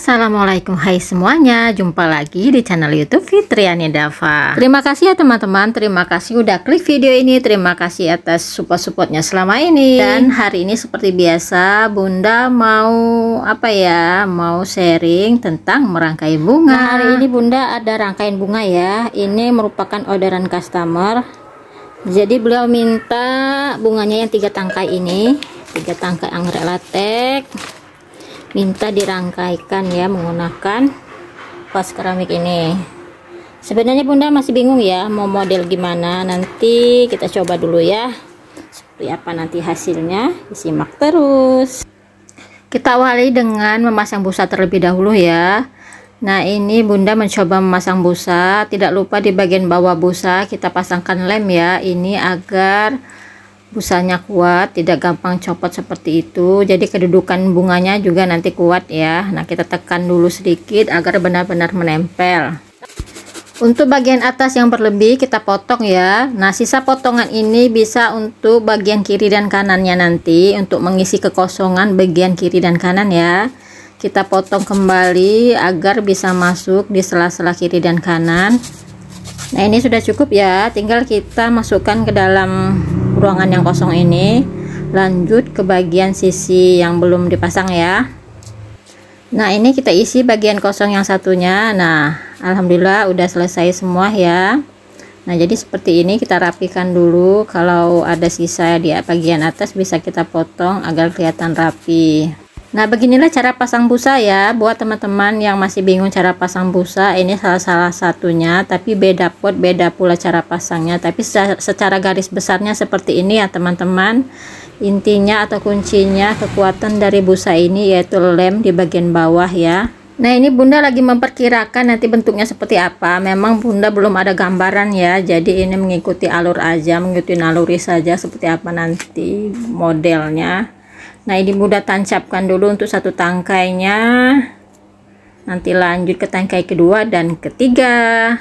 Assalamualaikum, hai semuanya, jumpa lagi di channel YouTube Fitriani Dava. Terima kasih ya teman-teman, terima kasih udah klik video ini, terima kasih atas support-supportnya selama ini. Dan hari ini seperti biasa Bunda mau mau sharing tentang merangkai bunga. Nah, hari ini Bunda ada rangkaian bunga ya. Ini merupakan orderan customer. Jadi beliau minta bunganya yang 3 tangkai ini, 3 tangkai anggrek latek. Minta dirangkaikan ya menggunakan vas keramik ini. Sebenarnya Bunda masih bingung ya mau model gimana, nanti kita coba dulu ya seperti apa nanti hasilnya, disimak terus. Kita awali dengan memasang busa terlebih dahulu ya. Nah, ini Bunda mencoba memasang busa, tidak lupa di bagian bawah busa kita pasangkan lem ya, ini agar busanya kuat, tidak gampang copot seperti itu. Jadi kedudukan bunganya juga nanti kuat ya. Nah, kita tekan dulu sedikit agar benar-benar menempel. Untuk bagian atas yang berlebih kita potong ya. Nah, sisa potongan ini bisa untuk bagian kiri dan kanannya nanti, untuk mengisi kekosongan bagian kiri dan kanan ya. Kita potong kembali agar bisa masuk di sela-sela kiri dan kanan. Nah, ini sudah cukup ya, tinggal kita masukkan ke dalam ruangan yang kosong ini. Lanjut ke bagian sisi yang belum dipasang ya. Nah, ini kita isi bagian kosong yang satunya. Nah, alhamdulillah udah selesai semua ya. Nah, jadi seperti ini kita rapikan dulu. Kalau ada sisa di bagian atas bisa kita potong agar kelihatan rapi. Nah, beginilah cara pasang busa ya. Buat teman-teman yang masih bingung cara pasang busa, ini salah satunya, tapi beda pot, beda pula cara pasangnya. Tapi secara garis besarnya seperti ini ya teman-teman. Intinya atau kuncinya kekuatan dari busa ini yaitu lem di bagian bawah ya. Nah, ini Bunda lagi memperkirakan nanti bentuknya seperti apa. Memang Bunda belum ada gambaran ya. Jadi ini mengikuti alur aja, mengikuti naluri saja seperti apa nanti modelnya. Nah, ini Bunda tancapkan dulu untuk 1 tangkainya. Nanti lanjut ke tangkai kedua dan ketiga.